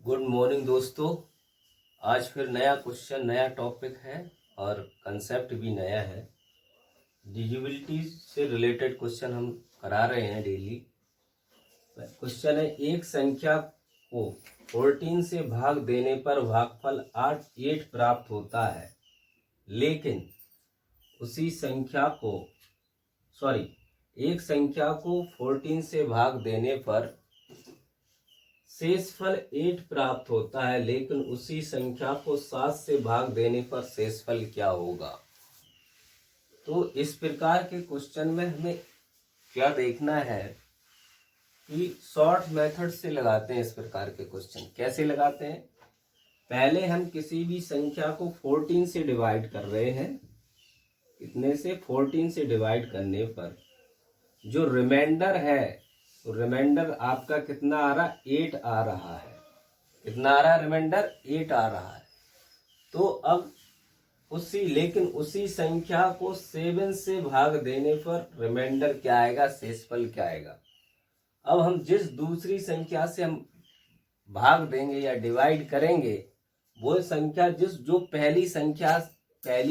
Good morning दोस्तों। आज फिर नया क्वेश्चन, नया टॉपिक है और कंसेप्ट भी नया है। डिजिबिलिटी से रिलेटेड क्वेश्चन हम करा रहे हैं डेली। क्वेश्चन है, एक संख्या को 14 से भाग देने पर भागफल 8 प्राप्त होता है, लेकिन उसी संख्या को एक संख्या को 14 से भाग देने पर शेषफल 8 प्राप्त होता है, लेकिन उसी संख्या को 7 से भाग देने पर शेषफल क्या होगा। तो इस प्रकार के क्वेश्चन में हमें क्या देखना है कि शॉर्ट मेथड से लगाते हैं। इस प्रकार के क्वेश्चन कैसे लगाते हैं, पहले हम किसी भी संख्या को 14 से डिवाइड कर रहे हैं। कितने से? 14 से डिवाइड करने पर जो रिमाइंडर है, तो रिमाइंडर आपका कितना आ रहा? 8 आ रहा है। कितना आ रहा है? रिमाइंडर 8 आ रहा है। तो अब उसी संख्या को 7 से भाग देने पर रिमाइंडर क्या आएगा? शेषफल क्या आएगा। अब हम जिस दूसरी संख्या से हम भाग देंगे या डिवाइड करेंगे, वो संख्या जो पहली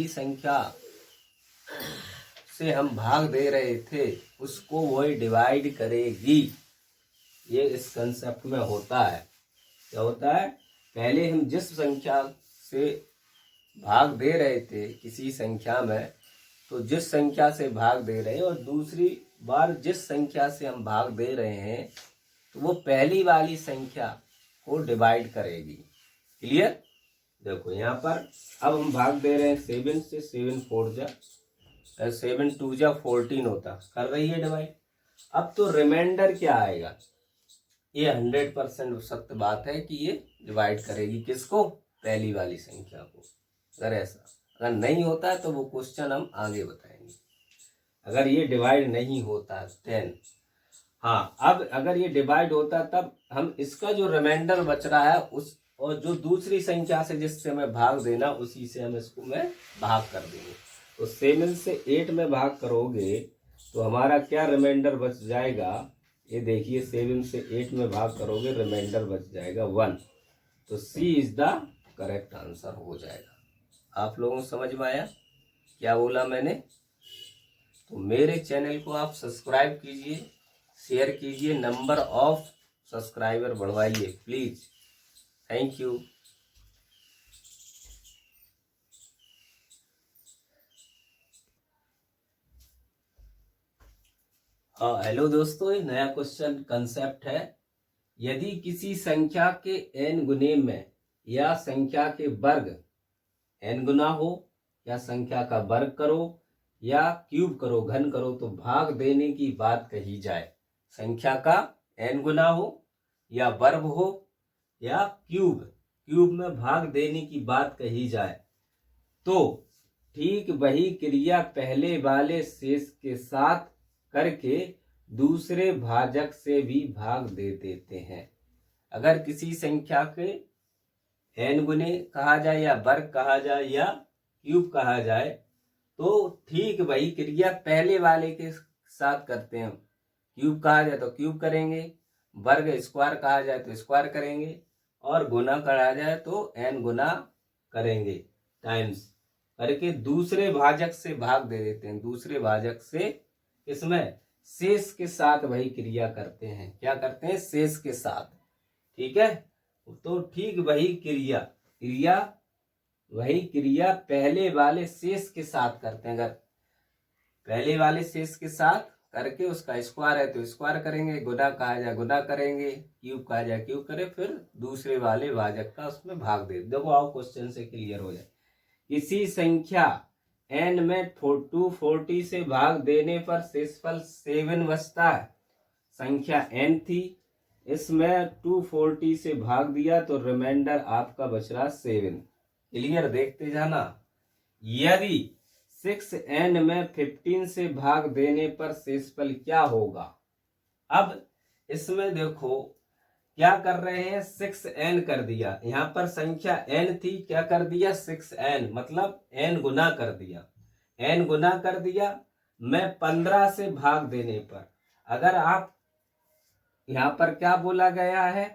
संख्या से हम भाग दे रहे थे, उसको वही डिवाइड करेगी। ये इस कंसेप्ट में होता है। क्या होता है? पहले हम जिस संख्या से भाग दे रहे थे किसी संख्या में, तो जिस संख्या से भाग दे रहे हैं और दूसरी बार जिस संख्या से हम भाग दे रहे हैं, तो वो पहली वाली संख्या को डिवाइड करेगी। क्लियर? देखो यहाँ पर अब हम भाग दे रहे हैं 7 से। 7 4 जा 7 2 जा 14 होता, कर रही है डिवाइड। अब तो रिमाइंडर क्या आएगा? ये 100% सत्य बात है कि ये डिवाइड करेगी किसको? पहली वाली संख्या को। अगर नहीं होता है तो वो क्वेश्चन हम आगे बताएंगे। अगर ये डिवाइड नहीं होता देन अब अगर ये डिवाइड होता तब हम इसका जो रिमाइंडर बच रहा है उस और जो दूसरी संख्या से जिससे हमें भाग देना, उसी से हम इसको में भाग कर देंगे। तो 7 से 8 में भाग करोगे तो हमारा क्या रिमाइंडर बच जाएगा? ये देखिए 7 से 8 में भाग करोगे, रिमाइंडर बच जाएगा 1। तो सी इज द करेक्ट आंसर हो जाएगा। आप लोगों को समझ में आया क्या बोला मैंने? तो मेरे चैनल को आप सब्सक्राइब कीजिए, शेयर कीजिए, नंबर ऑफ सब्सक्राइबर बढ़वाइए प्लीज। Thank you. हेलो दोस्तों, ये नया क्वेश्चन कंसेप्ट है। यदि किसी संख्या के n गुने में या संख्या के वर्ग n गुना हो, या संख्या का वर्ग करो या क्यूब करो, घन करो, तो भाग देने की बात कही जाए। संख्या का n गुना हो या वर्ग हो या क्यूब में भाग देने की बात कही जाए, तो ठीक वही क्रिया पहले वाले शेष के साथ करके दूसरे भाजक से भी भाग दे देते हैं। अगर किसी संख्या के n गुने कहा जाए या वर्ग कहा जाए या क्यूब कहा जाए, तो ठीक वही क्रिया पहले वाले के साथ करते हैं। क्यूब कहा जाए तो क्यूब करेंगे, वर्ग स्क्वायर कहा जाए तो स्क्वायर करेंगे, और गुना कहा जाए तो n गुना करेंगे, टाइम्स करके दूसरे भाजक से भाग दे देते हैं। दूसरे भाजक से इसमें शेष के साथ वही क्रिया करते हैं। क्या करते हैं? शेष के साथ। ठीक है, तो ठीक वही क्रिया पहले वाले शेष के साथ करते हैं। अगर पहले वाले शेष के साथ करके उसका स्क्वायर है तो स्क्वायर करेंगे, गुना कहा जाए गुना करेंगे, क्यूब कहा जाए क्यूब करें, फिर दूसरे वाले भाजक का उसमें भाग दे। देखो आओ क्वेश्चन से क्लियर हो जाए। किसी संख्या n में 240 से भाग देने पर शेषफल 7 बचता है। संख्या n थी, इसमें 240 से भाग दिया तो रिमाइंडर आपका बच रहा 7। क्लियर? देखते जाना। यदि 6n में 15 से भाग देने पर शेषफल क्या होगा। अब इसमें देखो क्या कर रहे हैं, 6n कर दिया। यहाँ पर संख्या n थी, क्या कर दिया? 6n, मतलब n गुना कर दिया। n गुना कर दिया मैं 15 से भाग देने पर। अगर आप यहाँ पर क्या बोला गया है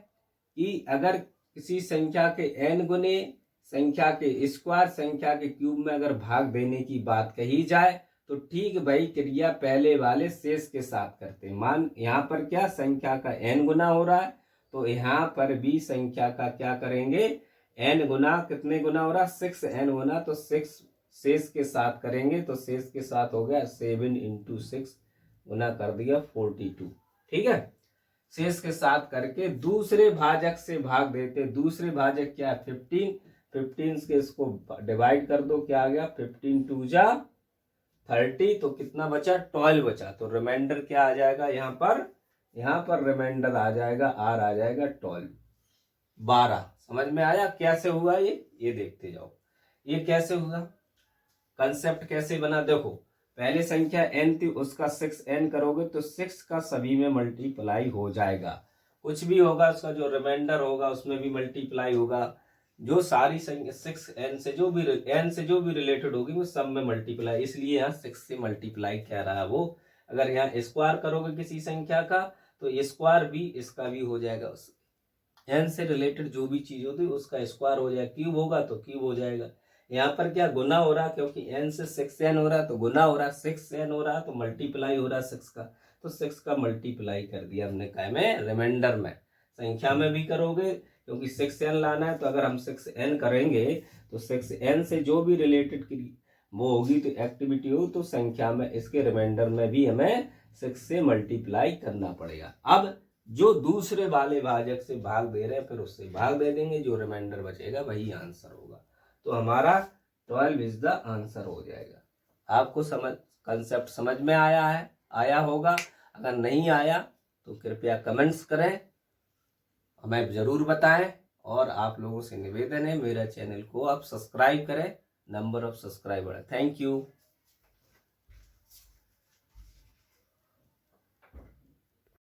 कि अगर किसी संख्या के n गुने, संख्या के स्क्वायर, संख्या के क्यूब में अगर भाग देने की बात कही जाए तो ठीक भाई क्रिया पहले वाले शेष के साथ करते हैं। मान यहाँ पर क्या संख्या का n गुना हो रहा है, तो यहाँ पर भी संख्या का क्या करेंगे, n गुना, कितने गुना हो रहा है, 6n गुना, तो 6 शेष के साथ करेंगे, तो शेष के साथ हो गया 7 × 6 गुना कर दिया 42। ठीक है, शेष के साथ करके दूसरे भाजक से भाग देते। दूसरे भाजक क्या है, 15 के इसको डिवाइड कर दो, क्या आ गया, 15 2 जा 30, तो कितना बचा, 12 बचा। तो रिमाइंडर क्या आ जाएगा, यहाँ पर रिमाइंडर आ जाएगा, आर आ जाएगा 12। समझ में आया कैसे हुआ ये देखते जाओ। ये कैसे हुआ, कंसेप्ट कैसे बना, देखो पहले संख्या n थी, उसका 6n करोगे तो 6 का सभी में मल्टीप्लाई हो जाएगा। कुछ भी होगा उसका जो रिमाइंडर होगा उसमें भी मल्टीप्लाई होगा। जो सारी संख्या 6n से जो भी रिलेटेड होगी वो सब में मल्टीप्लाई, इसलिए यहाँ 6 से मल्टीप्लाई कह रहा है वो। अगर यहाँ स्क्वायर करोगे किसी संख्या का तो स्क्वायर भी इसका भी हो जाएगा। n से रिलेटेड जो भी चीज होती है उसका स्क्वायर हो जाएगा, क्यूब होगा तो क्यूब हो जाएगा। यहाँ पर क्या गुना हो रहा है, क्योंकि n से 6n हो रहा है तो गुना हो रहा है, 6n हो रहा है तो मल्टीप्लाई हो रहा है 6 का, तो 6 का मल्टीप्लाई कर दिया हमने काय में, रिमाइंडर में। संख्या में भी करोगे क्योंकि 6n लाना है, तो अगर हम 6n करेंगे तो 6n से जो भी रिलेटेड की वो होगी तो एक्टिविटी हो, तो संख्या में इसके रिमाइंडर में भी हमें 6 से मल्टीप्लाई करना पड़ेगा। अब जो दूसरे वाले भाजक से भाग दे रहे हैं फिर उससे भाग दे देंगे, जो रिमाइंडर बचेगा वही आंसर होगा। तो हमारा 12 इज द आंसर हो जाएगा। आपको कंसेप्ट समझ में आया होगा। अगर नहीं आया तो कृपया कमेंट्स करें, हमें जरूर बताएं। और आप लोगों से निवेदन है मेरा चैनल को आप सब्सक्राइब करें, number of subscriber. Thank you.